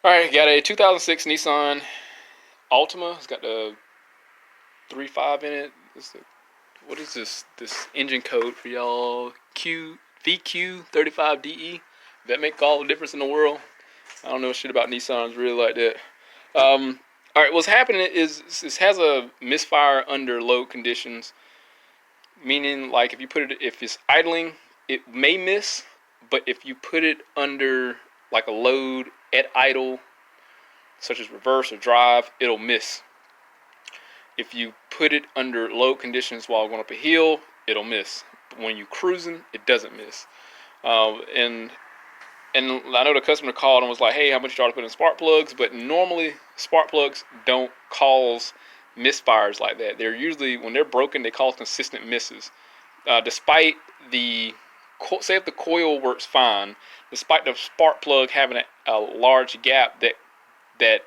Alright, got a 2006 Nissan Altima. It's got the 3.5 in it. What is this? This engine code for y'all? VQ35DE. That make all the difference in the world. I don't know shit about Nissans really like that. Alright, what's happening is this has a misfire under load conditions. Meaning, like, if it's idling, it may miss, but if you put it under like a load at idle, such as reverse or drive, it'll miss. If you put it under load conditions while going up a hill, it'll miss. But when you cruising, it doesn't miss. And I know the customer called and was like, "Hey, how much you ought to put in spark plugs?" But normally, spark plugs don't cause misfires like that. They're usually, when they're broken, they cause consistent misses. Despite say if the coil works fine, despite the spark plug having a large gap, that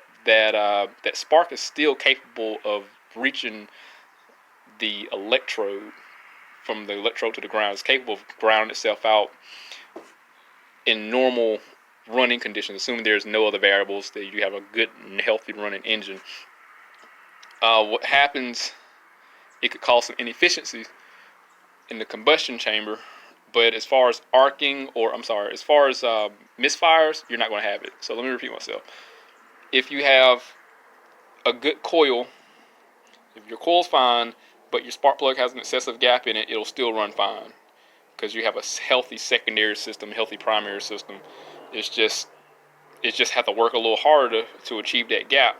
spark is still capable of reaching the electrode from the electrode to the ground. It's capable of grounding itself out in normal running conditions, assuming there's no other variables, that you have a good and healthy running engine. What happens, it could cause some inefficiencies in the combustion chamber, but as far as as far as misfires, you're not going to have it. So let me repeat myself. If you have a good coil, if your coil's fine, but your spark plug has an excessive gap in it, it'll still run fine because you have a healthy secondary system, healthy primary system. It just have to work a little harder to achieve that gap.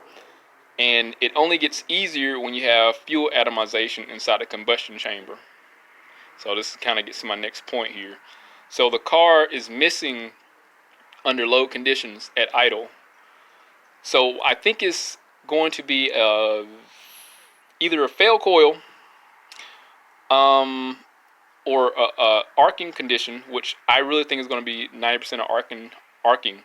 And it only gets easier when you have fuel atomization inside the combustion chamber. So this kind of gets to my next point here. So the car is missing under load conditions at idle. So I think it's going to be either a failed coil, or a arcing condition, which I really think is going to be 90% of arcing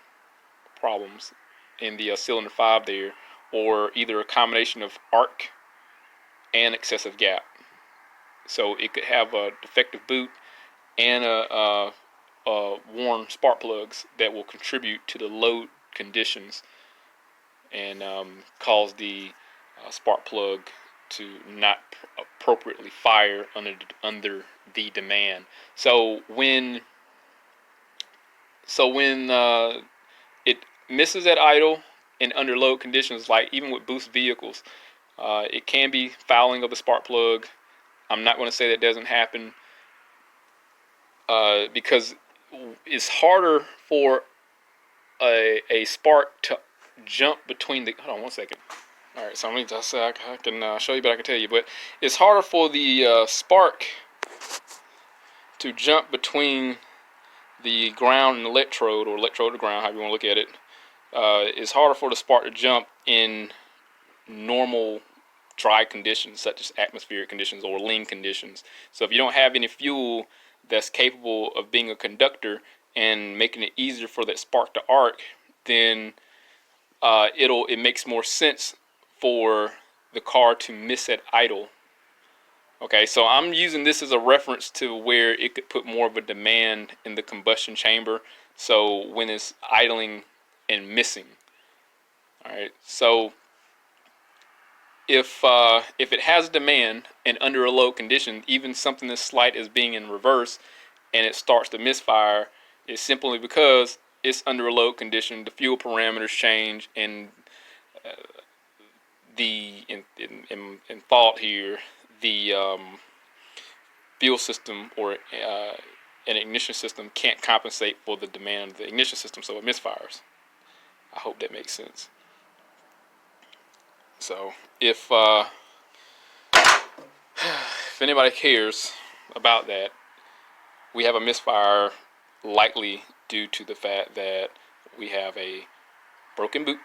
problems in the cylinder 5 there, or either a combination of arc and excessive gap. So it could have a defective boot and a worn spark plugs that will contribute to the load conditions and cause the spark plug to not appropriately fire under the demand. So when it misses at idle and under load conditions, like even with boost vehicles, it can be fouling of the spark plug. I'm not going to say that doesn't happen, because it's harder for a spark to jump between the. Hold on 1 second. All right, so let me just say I can show you, but I can tell you. But it's harder for the spark to jump between the ground and electrode, or electrode to ground, however you want to look at it. It's harder for the spark to jump in normal dry conditions, such as atmospheric conditions or lean conditions. So if you don't have any fuel that's capable of being a conductor and making it easier for that spark to arc, then it makes more sense for the car to miss at idle. Okay, so I'm using this as a reference to where it could put more of a demand in the combustion chamber. So when it's idling and missing. All right, so if it has demand and under a low condition, even something as slight as being in reverse, and it starts to misfire, it's simply because it's under a load condition. The fuel parameters change, and in fault here, the fuel system or an ignition system can't compensate for the demand of the ignition system, so it misfires. I hope that makes sense. So if anybody cares about that, we have a misfire likely due to the fact that we have a broken boot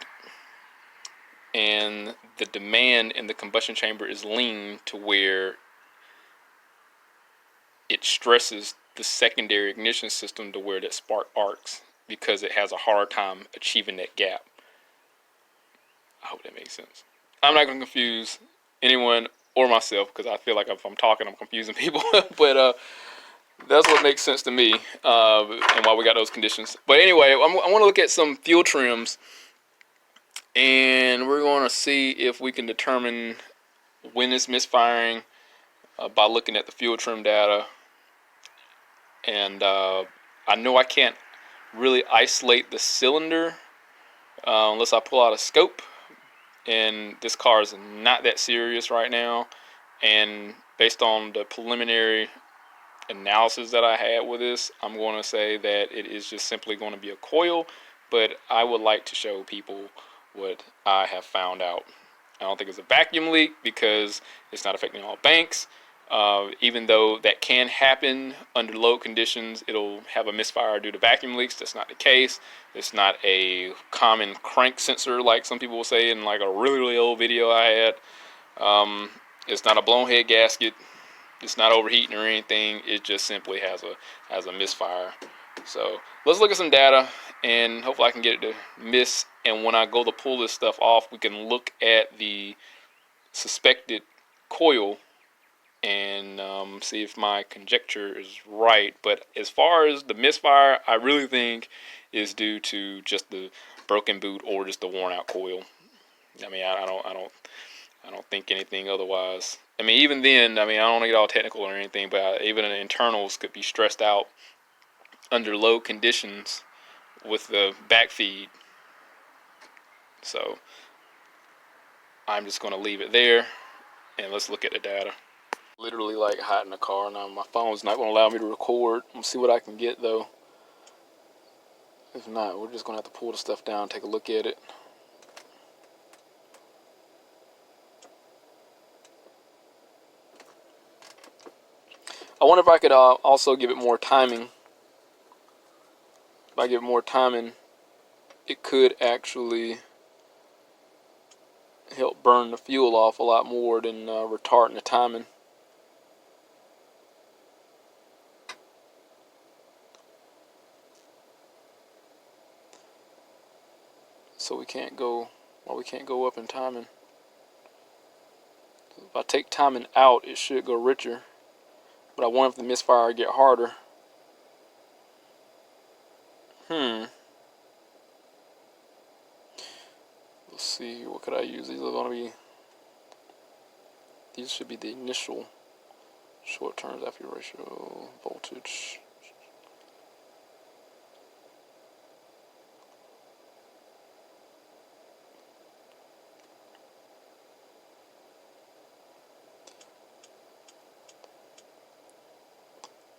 and the demand in the combustion chamber is lean to where it stresses the secondary ignition system to where that spark arcs because it has a hard time achieving that gap. I hope that makes sense. I'm not going to confuse anyone or myself because I feel like if I'm talking, I'm confusing people. But that's what makes sense to me, and why we got those conditions. But anyway, I want to look at some fuel trims and we're going to see if we can determine when it's misfiring by looking at the fuel trim data. And I know I can't really isolate the cylinder unless I pull out a scope, and this car is not that serious right now, and based on the preliminary analysis that I had with this, I'm going to say that it is just simply going to be a coil, but I would like to show people what I have found out. I don't think it's a vacuum leak because it's not affecting all banks. Even though that can happen under load conditions, it'll have a misfire due to vacuum leaks. That's not the case. It's not a common crank sensor like some people will say in like a really old video I had. It's not a blown head gasket. It's not overheating or anything. It just simply has a misfire. So let's look at some data, and hopefully I can get it to miss. And when I go to pull this stuff off, we can look at the suspected coil and see if my conjecture is right. But as far as the misfire, I really think is due to just the broken boot or just the worn out coil. I mean, I don't think anything otherwise. I mean, even then, I mean, I don't want to get all technical or anything, but even the internals could be stressed out under low conditions with the back feed. So I'm just going to leave it there, and let's look at the data. Literally like hot in the car now. My phone's not going to allow me to record. I'm going to see what I can get though. If not, we're just going to have to pull the stuff down and take a look at it. I wonder if I could also give it more timing. If I give it more timing, it could actually help burn the fuel off a lot more than retarding the timing. So we can't go up in timing. If I take timing out, it should go richer. But I wonder if the misfire get harder. Let's see, what could I use? These are going to be, these should be the initial short term aperture ratio voltage.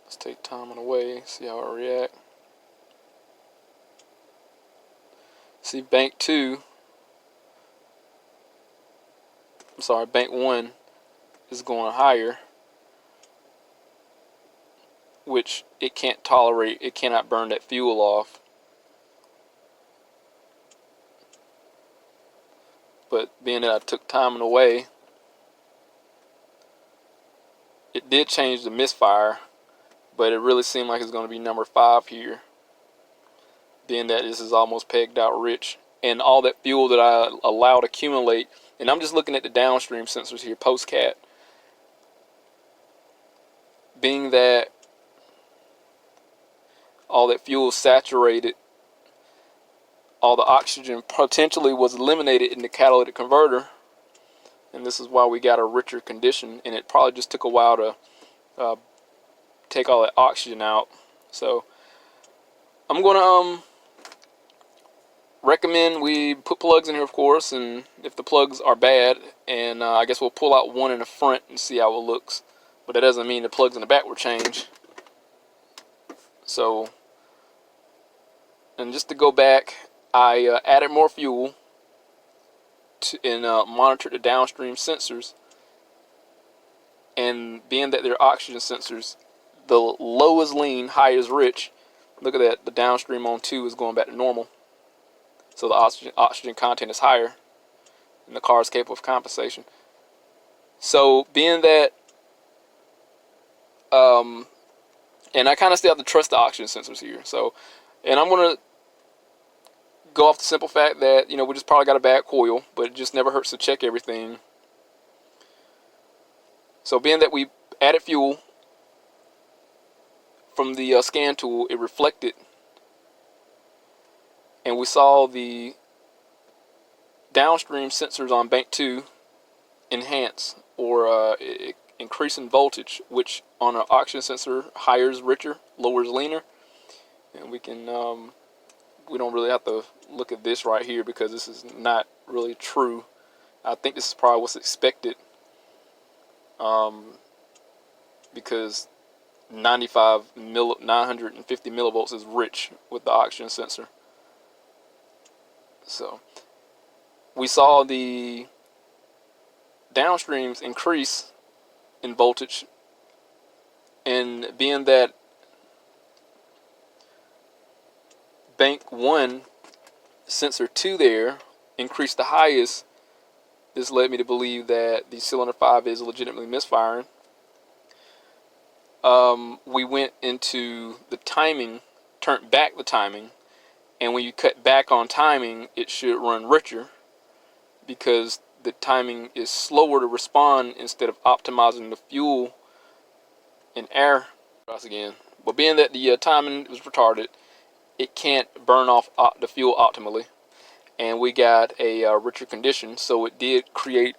Let's take timing away, see how it react. See, bank 1 is going higher, which it can't tolerate. It cannot burn that fuel off. But being that I took timing away, it did change the misfire, but it really seemed like it's going to be number 5 here, being that this is almost pegged out rich, and all that fuel that I allowed accumulate. And I'm just looking at the downstream sensors here, post-cat, being that all that fuel saturated, all the oxygen potentially was eliminated in the catalytic converter, and this is why we got a richer condition. And it probably just took a while to take all that oxygen out. So I'm gonna recommend we put plugs in here, of course, and if the plugs are bad, and I guess we'll pull out one in the front and see how it looks. But that doesn't mean the plugs in the back will change. So, and just to go back, I added more fuel and monitored the downstream sensors. And being that they're oxygen sensors, the low is lean, high is rich. Look at that, the downstream on 2 is going back to normal. So the oxygen content is higher, and the car is capable of compensation. So being that, and I kind of still have to trust the oxygen sensors here. So, and I'm going to go off the simple fact that, we just probably got a bad coil, but it just never hurts to check everything. So being that we added fuel from the scan tool, it reflected, and we saw the downstream sensors on bank 2 enhance or increase in voltage, which on an oxygen sensor higher is richer, lower is leaner. And we can we don't really have to look at this right here because this is not really true. I think this is probably what's expected, because 950 millivolts is rich with the oxygen sensor. So we saw the downstreams increase in voltage, and being that bank 1 sensor 2 there increased the highest, this led me to believe that the cylinder 5 is legitimately misfiring. We went into the timing, turned back the timing, and when you cut back on timing, it should run richer because the timing is slower to respond instead of optimizing the fuel and air. Again, but being that the timing was retarded, it can't burn off the fuel optimally, and we got a richer condition. So it did create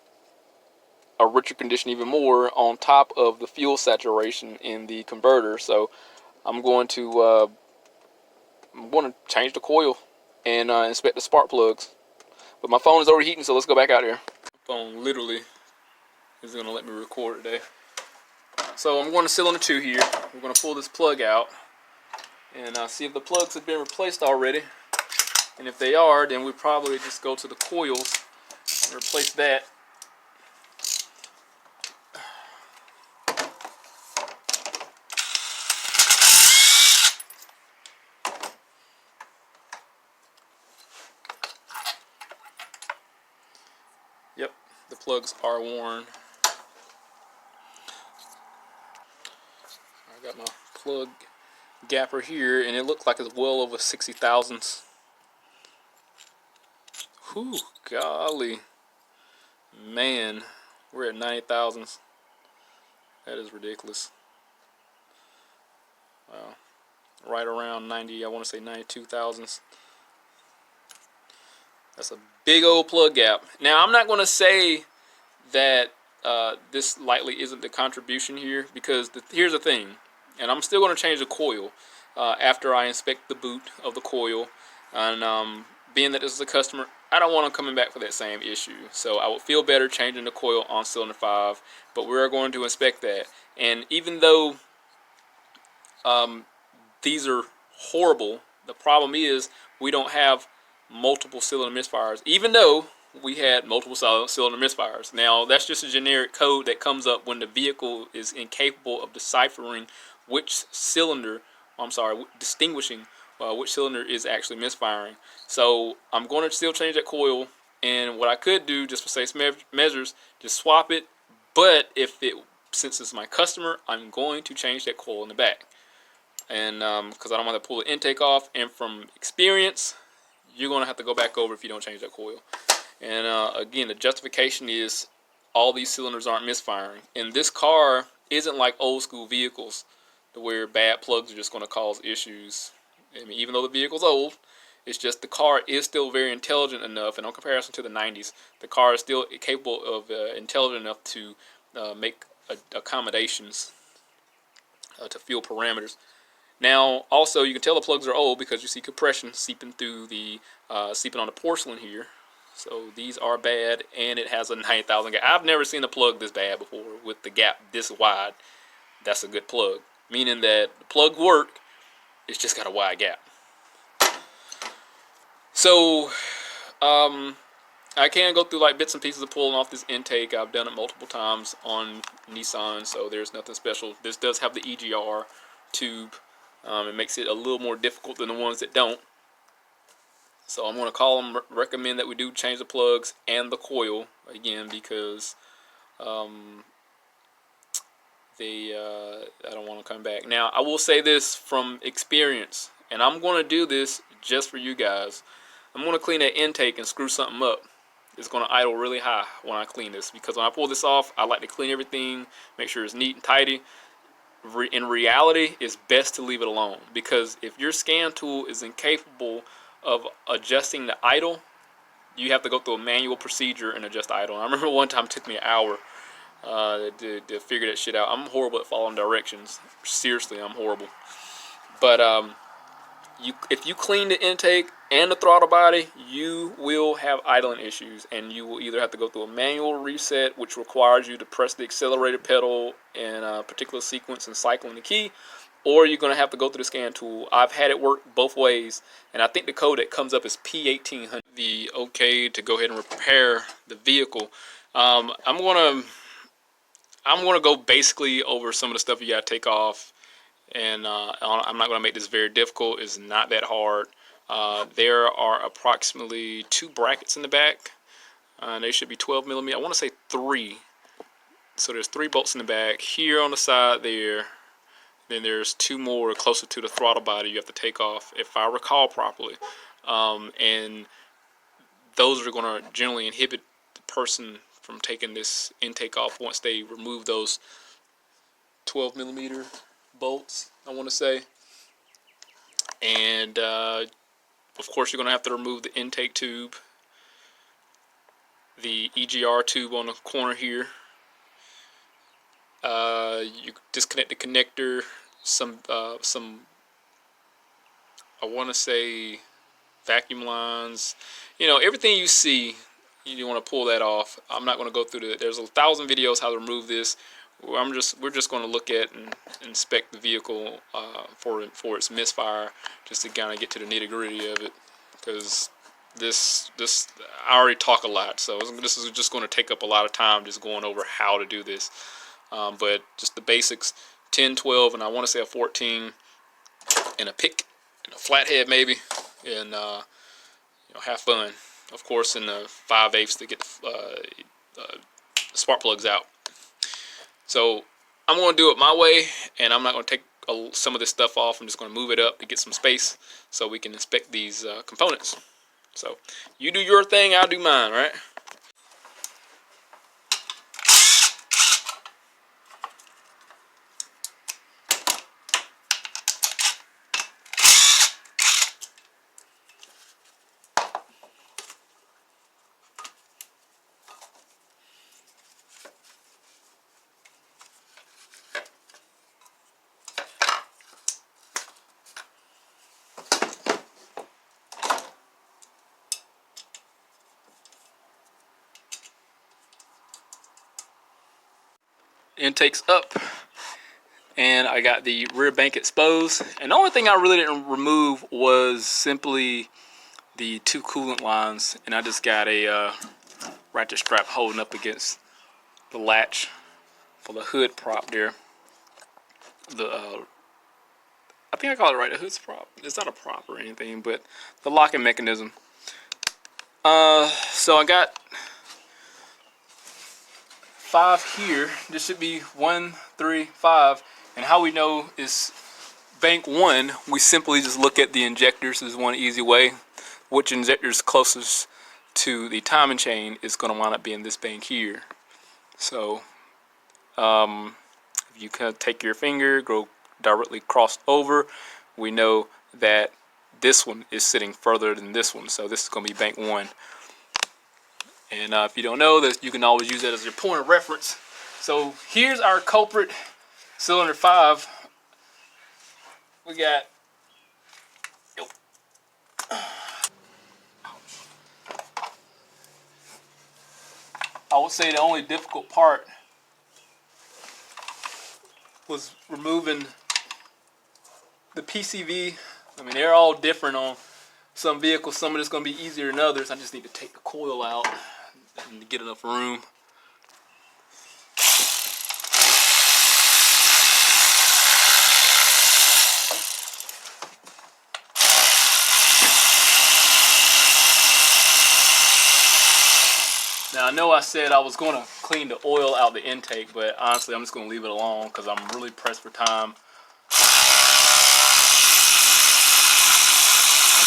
a richer condition even more on top of the fuel saturation in the converter. So I'm going to change the coil and inspect the spark plugs. But my phone is overheating, so let's go back out here. My phone literally is going to let me record today. So I'm going to cylinder 2 here. We're going to pull this plug out and see if the plugs have been replaced already. And if they are, then we probably just go to the coils and replace that. Yep, the plugs are worn. I got my plug gapper here, and it looks like it's well over 60 thousandths. Whew, golly. Man, we're at 90 thousandths. That is ridiculous. Wow. Right around 90, I want to say 92 thousandths. That's a big old plug gap. Now, I'm not going to say that this likely isn't the contribution here, because here's the thing, and I'm still going to change the coil after I inspect the boot of the coil, and being that this is a customer, I don't want them coming back for that same issue. So I would feel better changing the coil on cylinder 5, but we're going to inspect that. And even though these are horrible, the problem is we don't have multiple cylinder misfires, even though we had multiple cylinder misfires. Now, that's just a generic code that comes up when the vehicle is incapable of deciphering which cylinder, distinguishing which cylinder is actually misfiring. So I'm going to still change that coil, and what I could do, just for safe measures, just swap it. But since it's my customer, I'm going to change that coil in the back, and because I don't want to pull the intake off. And from experience, you're going to have to go back over if you don't change that coil. And again, the justification is all these cylinders aren't misfiring. And this car isn't like old school vehicles where bad plugs are just going to cause issues. I mean, even though the vehicle's old, it's just the car is still very intelligent enough, and in comparison to the 90s, the car is still capable of intelligent enough to make accommodations to fuel parameters. Now, also, you can tell the plugs are old because you see compression seeping through the seeping on the porcelain here. So these are bad, and it has a 90,000 gap. I've never seen a plug this bad before with the gap this wide. That's a good plug, meaning that the plug work. It's just got a wide gap. So I can go through like bits and pieces of pulling off this intake. I've done it multiple times on Nissan, so there's nothing special. This does have the EGR tube. It makes it a little more difficult than the ones that don't. So I'm going to recommend that we do change the plugs and the coil again, because I don't want to come back. Now, I will say this from experience, and I'm going to do this just for you guys. I'm going to clean that intake and screw something up. It's going to idle really high when I clean this, because when I pull this off, I like to clean everything, make sure it's neat and tidy. In reality, it's best to leave it alone, because if your scan tool is incapable of adjusting the idle, you have to go through a manual procedure and adjust the idle. I remember one time it took me an hour to figure that shit out. I'm horrible at following directions. Seriously, I'm horrible. But if you clean the intake and the throttle body, you will have idling issues, and you will either have to go through a manual reset, which requires you to press the accelerator pedal in a particular sequence and cycling the key, or you're going to have to go through the scan tool. I've had it work both ways, and I think the code that comes up is P1300. The okay to go ahead and repair the vehicle. I'm gonna go basically over some of the stuff you got to take off. And I'm not going to make this very difficult. It's not that hard. There are approximately 2 brackets in the back. They should be 12 millimeter. I want to say 3. So there's 3 bolts in the back. Here on the side there. Then there's 2 more closer to the throttle body you have to take off, if I recall properly. And those are going to generally inhibit the person from taking this intake off once they remove those 12 millimeter bolts, I want to say. And of course you're going to have to remove the intake tube, the EGR tube on the corner here. You disconnect the connector, some I want to say vacuum lines, everything you see, you want to pull that off. I'm not going to go through there's 1,000 videos how to remove this. We're just going to look at and inspect the vehicle for its misfire, just to kind of get to the nitty-gritty of it, because this I already talk a lot, so this is just going to take up a lot of time just going over how to do this. But just the basics: 10, 12, and I want to say a 14, and a pick, and a flathead maybe, and have fun. Of course, in the 5/8 to get the spark plugs out. So I'm going to do it my way, and I'm not going to take some of this stuff off. I'm just going to move it up to get some space so we can inspect these components. So you do your thing, I'll do mine, right? Intake's up, and I got the rear bank exposed, and the only thing I really didn't remove was simply the 2 coolant lines, and I just got a ratchet strap holding up against the latch for the hood prop there. I think I call it right, a hood's prop. It's not a prop or anything, but the locking mechanism. So I got 5 here. This should be 1, 3, 5. And how we know is bank 1, we simply just look at the injectors. This is one easy way. Which injector is closest to the timing chain is going to wind up being this bank here. So if you kind of take your finger, go directly crossed over, we know that this one is sitting further than this one. So this is going to be bank 1. And if you don't know this, you can always use that as your point of reference. So here's our culprit, cylinder 5. We got, I would say the only difficult part was removing the PCV. I mean, they're all different on some vehicles. Some of it's going to be easier than others. I just need to take the coil out and get enough room. Now I know I said I was going to clean the oil out the intake, but honestly I'm just going to leave it alone because I'm really pressed for time. I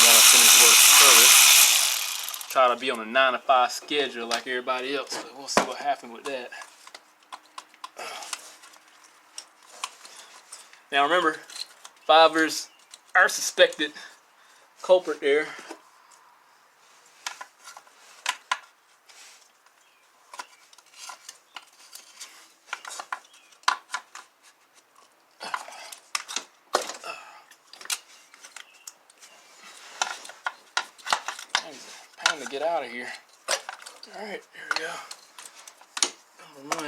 want to finish work early. Try to be on a 9 to 5 schedule like everybody else, but we'll see what happens with that. Now remember, fibers, our suspected culprit there. trying to get out of here. All right, there we go. Number 1.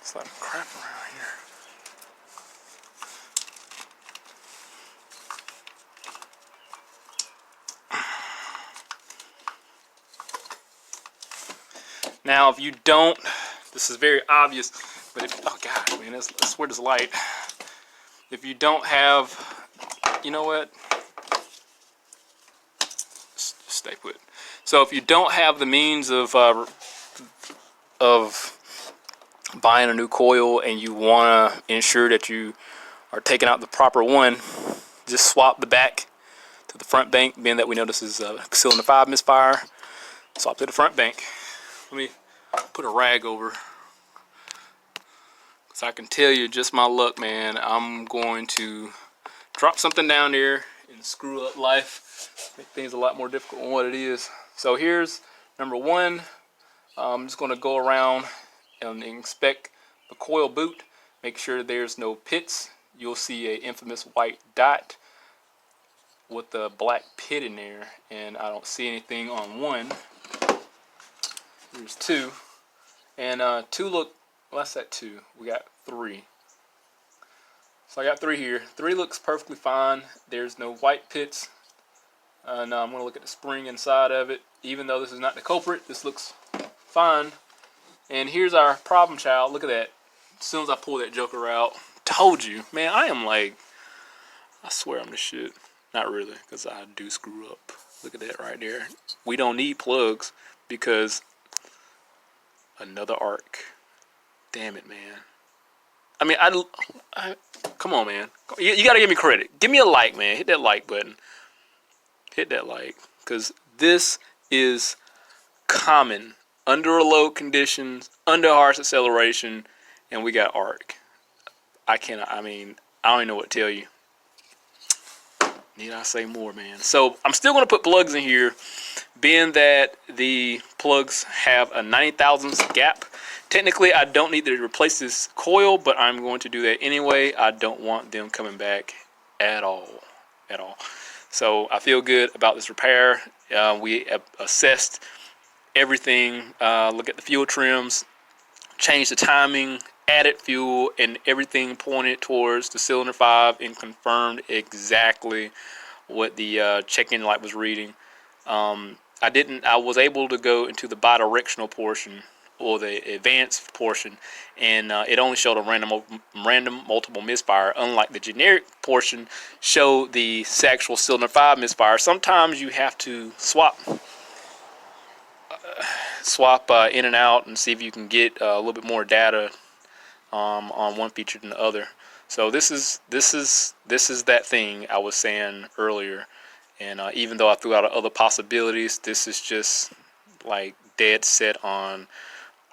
It's like crap around here. Now, if you don't, this is very obvious, but if, oh God, man, that's where this light. If you don't have, you know what? Just stay put. So if you don't have the means of buying a new coil and you want to ensure that you are taking out the proper one, just swap the back to the front bank. Being that we know this is a cylinder 5 misfire, swap to the front bank. Let me put a rag over, because I can tell you, just my luck, man, I'm going to drop something down there and screw up life, make things a lot more difficult than what it is. So here's number 1. I'm just going to go around and inspect the coil boot, make sure there's no pits. You'll see an infamous white dot with the black pit in there, and I don't see anything on 1. Here's 2, and 2 look, well, that's that 2. We got 3. So I got 3 here. 3 looks perfectly fine. There's no white pits. Now I'm going to look at the spring inside of it. Even though this is not the culprit, this looks fine. And here's our problem child. Look at that. As soon as I pull that joker out, told you, man, I am like, I swear I'm the shit. Not really, because I do screw up. Look at that right there. We don't need plugs because another arc. Damn it, man. I mean, I come on, man. You got to give me credit. Give me a like, man. Hit that like button. Hit that like, because this is common under low conditions, under harsh acceleration, and we got arc. I mean, I don't even know what to tell you. Need I say more, man? So I'm still going to put plugs in here, being that the plugs have a 90 thousandths gap. Technically, I don't need to replace this coil, but I'm going to do that anyway. I don't want them coming back at all. So I feel good about this repair. We assessed everything, look at the fuel trims, changed the timing, added fuel, and everything pointed towards the cylinder 5 and confirmed exactly what the check-in light was reading. I was able to go into the bidirectional portion, or the advanced portion, and it only showed a random multiple misfire, unlike the generic portion showed the actual cylinder 5 misfire. Sometimes you have to swap in and out and see if you can get a little bit more data on one feature than the other. So this is that thing I was saying earlier, and even though I threw out other possibilities, this is just like dead set on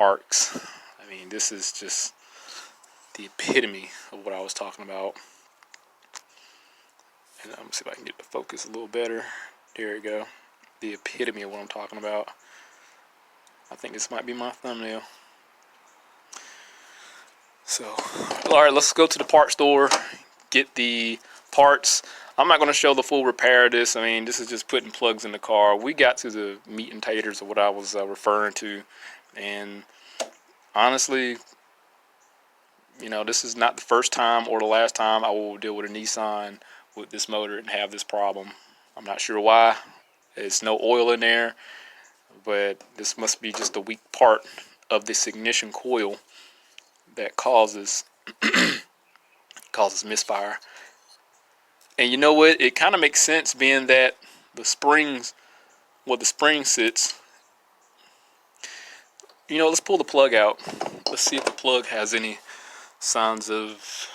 arcs. I mean, this is just the epitome of what I was talking about. And let me see if I can get the focus a little better. There we go. The epitome of what I'm talking about. I think this might be my thumbnail. So, alright, let's go to the parts store, get the parts. I'm not going to show the full repair of this. I mean, this is just putting plugs in the car. We got to the meat and taters of what I was referring to. And honestly, you know, this is not the first time or the last time I will deal with a Nissan with this motor and have this problem. I'm not sure why. There's no oil in there, but this must be just a weak part of this ignition coil that causes misfire. And you know what? It kind of makes sense, being that the springs, where the spring sits. You know, let's pull the plug out. Let's see if the plug has any signs of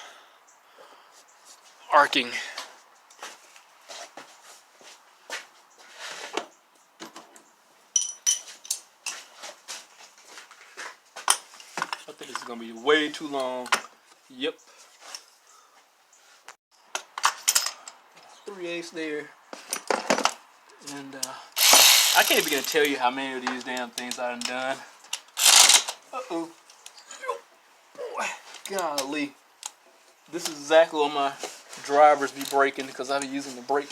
arcing. I think this is going to be way too long. Yep. 3/8 there. And I can't even tell you how many of these damn things I've done. Uh-oh. Boy, golly. This is exactly what my drivers be breaking because I be using the brake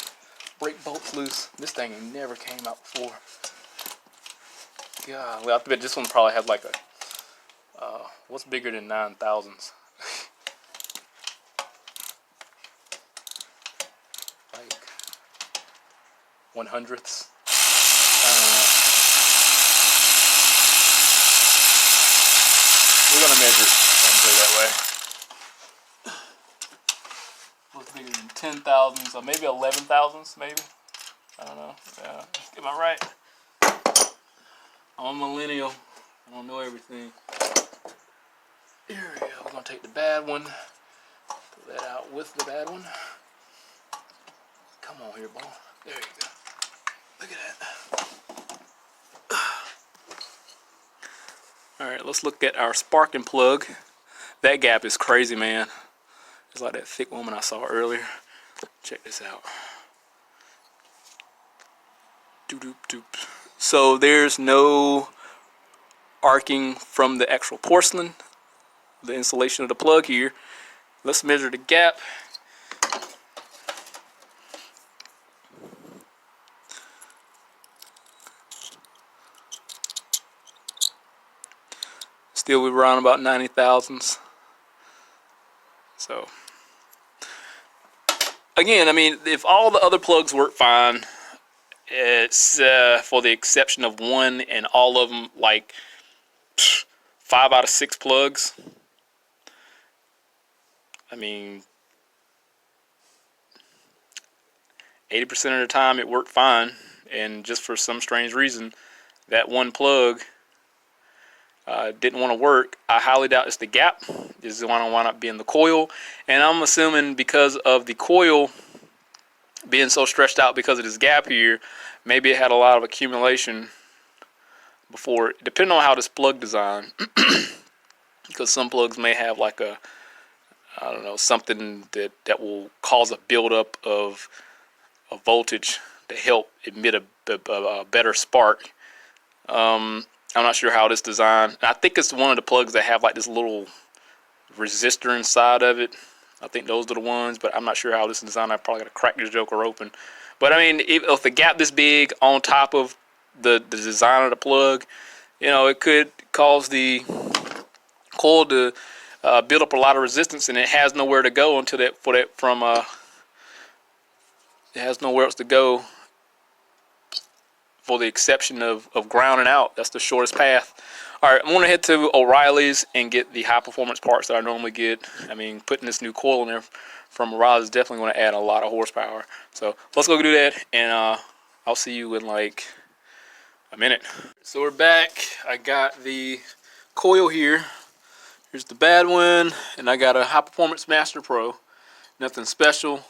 bolts loose. This thing ain't never came out before. Golly, I bet this one probably had like a, what's bigger than 9,000s? Like 100ths. We're gonna measure it and put it that way. What's bigger than 10,000s, or maybe 11,000s, maybe? I don't know. Yeah, am I right? I'm a millennial. I don't know everything. Here we go. We're gonna take the bad one. Put that out with the bad one. Come on here, ball. There you go. Look at that. Alright, let's look at our sparking plug. That gap is crazy, man. It's like that thick woman I saw earlier. Check this out. Doop, doop. So there's no arcing from the actual porcelain, the insulation of the plug here. Let's measure the gap. Still we're around about 90,000s. So again, I mean, if all the other plugs work fine, it's for the exception of one, and all of them like 5 out of 6 plugs. I mean, 80% of the time it worked fine, and just for some strange reason, that one plug didn't want to work. I highly doubt it's the gap. This is going to wind up being the coil, and I'm assuming because of the coil being so stretched out because of this gap here, maybe it had a lot of accumulation before, depending on how this plug designed. Because some plugs may have like a, I don't know, something that will cause a buildup of voltage to help emit a better spark. I'm not sure how this designed. I think it's one of the plugs that have like this little resistor inside of it. I think those are the ones, but I'm not sure how this is designed. I probably got to crack this joker open. But I mean, if the gap this big on top of the design of the plug, you know, it could cause the coil to build up a lot of resistance, and it has nowhere to go until it has nowhere else to go, for the exception of grounding out. That's the shortest path. All right, I'm going to head to O'Reilly's and get the high performance parts that I normally get. I mean, putting this new coil in there from O'Reilly's is definitely going to add a lot of horsepower. So let's go do that, and I'll see you in like a minute. So we're back. I got the coil here. Here's the bad one, and I got a high performance Master Pro. Nothing special.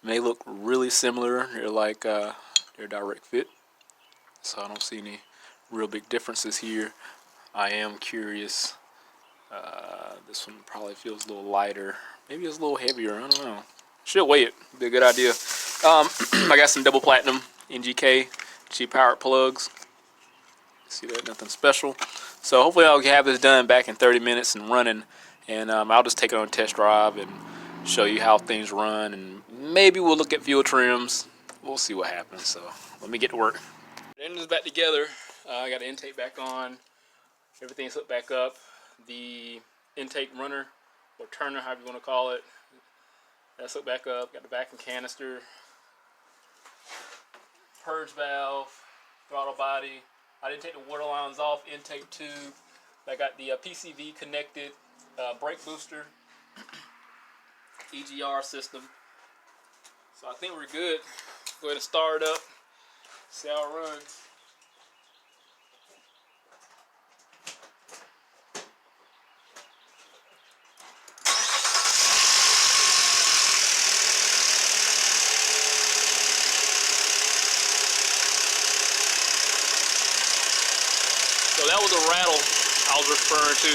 And they look really similar. They're like they're direct fit, so I don't see any real big differences here. I am curious. This one probably feels a little lighter. Maybe it's a little heavier. I don't know. Should weigh it. Be a good idea. I got some double platinum NGK cheap powered plugs. See that? Nothing special. So hopefully I'll have this done back in 30 minutes and running. And I'll just take it on a test drive and show you how things run. And maybe we'll look at fuel trims. We'll see what happens. So let me get to work. The engine's back together. I got the intake back on. Everything's hooked back up. The intake runner, or turner, however you want to call it, that's hooked back up. Got the vacuum canister, purge valve, throttle body. I didn't take the water lines off, intake tube. I got the PCV connected brake booster, EGR system. So I think we're good. Go ahead and start it up, see how it runs. So that was a rattle I was referring to,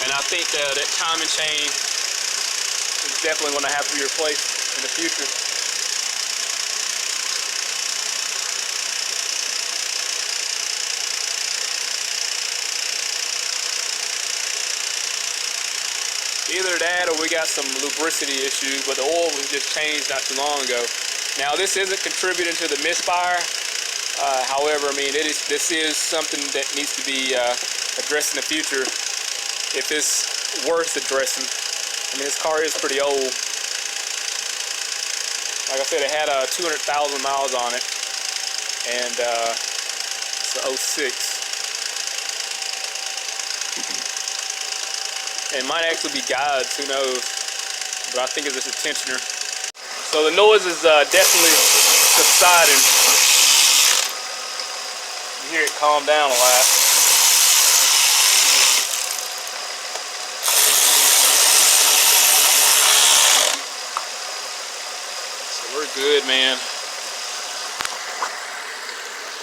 and I think that timing chain is definitely going to have to be replaced in the future. that or we got some lubricity issues, but the oil was just changed not too long ago. Now this isn't contributing to the misfire. However, I mean, this is something that needs to be addressed in the future if it's worth addressing. I mean, this car is pretty old. Like I said, it had 200,000 miles on it, and it's an 06. It might actually be guides, who knows, but I think it's just a tensioner. So the noise is definitely subsiding. You hear it calm down a lot. So we're good, man.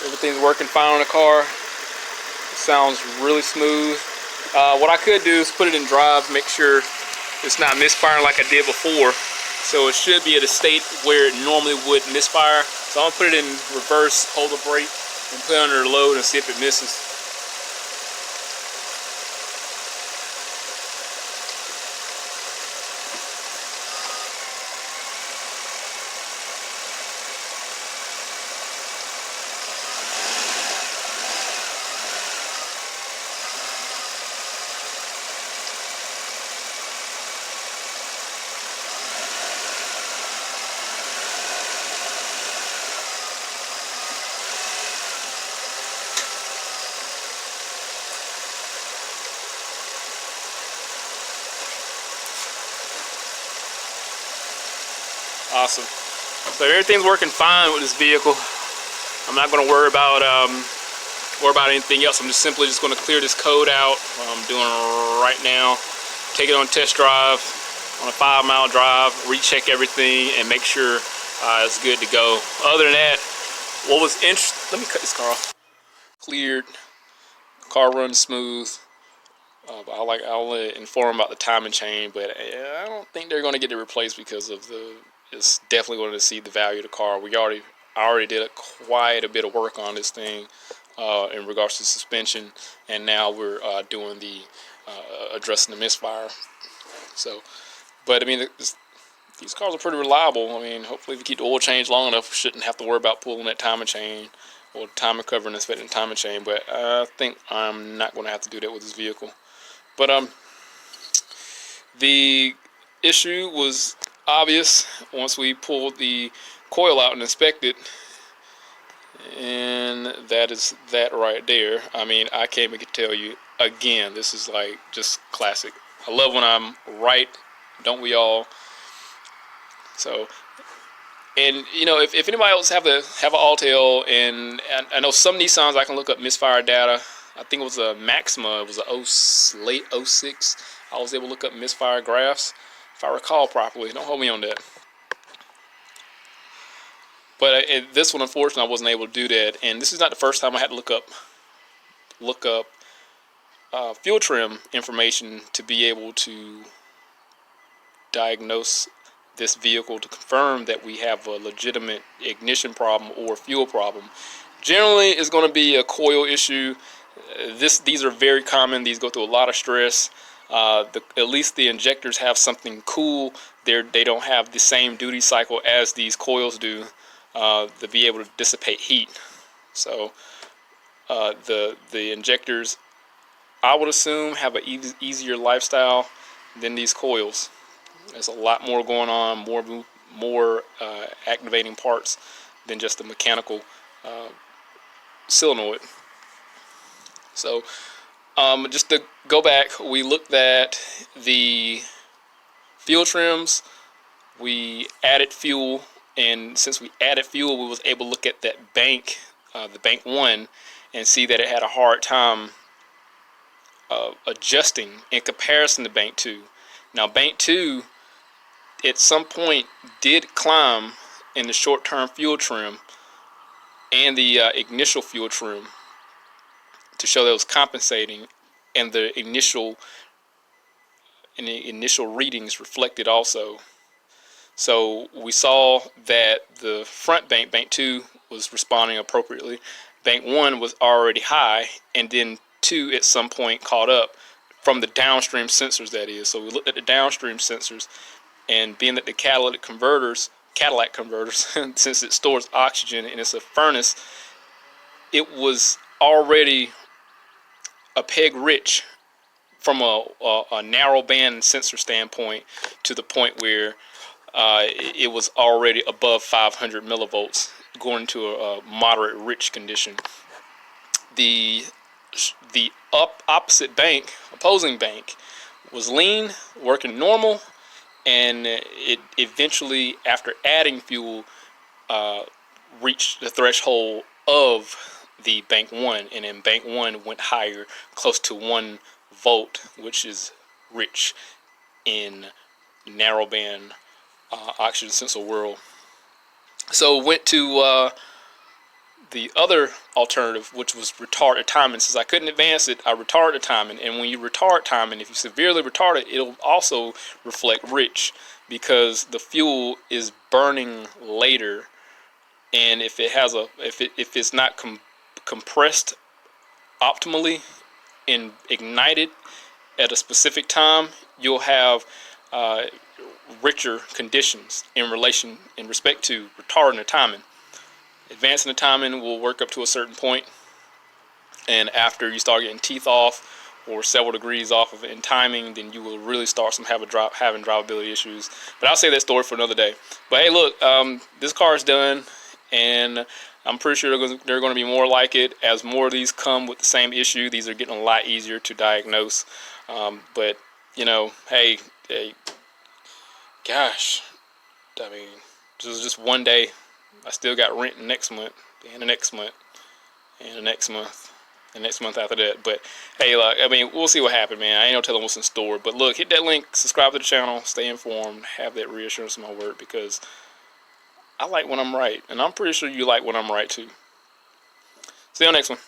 Everything's working fine on the car. It sounds really smooth. What I could do is put it in drive, make sure it's not misfiring like I did before. So it should be at a state where it normally would misfire. So I'm gonna put it in reverse, hold the brake, and put it under the load and see if it misses. Awesome. So everything's working fine with this vehicle. I'm not going to worry about anything else. I'm just simply going to clear this code out. What I'm doing right now. Take it on test drive on a 5-mile drive. Recheck everything and make sure it's good to go. Other than that, what was interesting? Let me cut this car off. Cleared. Car runs smooth. I'll inform about the timing chain, but I don't think they're going to get it replaced because of it's definitely going to see the value of the car. I already did quite a bit of work on this thing in regards to suspension, and now we're doing the addressing the misfire. So, but I mean, these cars are pretty reliable. I mean, hopefully if you keep the oil change long enough, we shouldn't have to worry about pulling that timing chain or timing cover and inspecting the timing chain. But I think I'm not going to have to do that with this vehicle. But the issue was obvious once we pulled the coil out and inspected, and that is that right there. I mean, I can't even tell you again, this is like just classic. I love when I'm right, don't we all? So, and you know, if anybody else have an Altail, and I know some Nissans I can look up misfire data. I think it was a Maxima, it was a late 06. I was able to look up misfire graphs, if I recall properly. Don't hold me on that. But this one, unfortunately, I wasn't able to do that. And this is not the first time I had to look up fuel trim information to be able to diagnose this vehicle to confirm that we have a legitimate ignition problem or fuel problem. Generally, it's going to be a coil issue. These are very common. These go through a lot of stress. At least the injectors have something cool. They don't have the same duty cycle as these coils do to be able to dissipate heat. So the injectors, I would assume, have an easier lifestyle than these coils. There's a lot more going on, more activating parts than just the mechanical solenoid. So just to go back, we looked at the fuel trims, we added fuel, and since we added fuel, we was able to look at that bank, the bank 1, and see that it had a hard time adjusting in comparison to bank 2. Now bank 2 at some point did climb in the short-term fuel trim and the initial fuel trim to show that it was compensating, and the initial readings reflected also. So we saw that the front bank, bank 2, was responding appropriately. Bank 1 was already high, and then 2 at some point caught up from the downstream sensors, that is. So we looked at the downstream sensors, and being that the Cadillac converters, since it stores oxygen and it's a furnace, it was already a peg rich from a narrow band sensor standpoint, to the point where it was already above 500 millivolts, going to a moderate rich condition. The opposing bank, was lean, working normal, and it eventually, after adding fuel, reached the threshold of the bank 1, and then bank 1 went higher, close to 1 volt, which is rich in narrowband oxygen sensor world. So went to the other alternative, which was retarded timing. Since I couldn't advance it, I retarded timing. And when you retard timing, if you severely retard it, it'll also reflect rich, because the fuel is burning later, and if it has if it's not compressed optimally and ignited at a specific time, you'll have richer conditions in respect to retarding the timing. Advancing the timing will work up to a certain point, and after you start getting teeth off or several degrees off of it in timing, then you will really start having drivability issues. But I'll save that story for another day. But hey, look, this car is done, and I'm pretty sure there are going to be more like it. As more of these come with the same issue, these are getting a lot easier to diagnose. But you know, hey, gosh, I mean, this was just one day. I still got rent next month, and the next month, and the next month, and next month after that. But hey, look, I mean, we'll see what happens, man. I ain't no telling what's in store. But look, hit that link, subscribe to the channel, stay informed, have that reassurance in my word, because I like when I'm right, and I'm pretty sure you like when I'm right too. See you on the next one.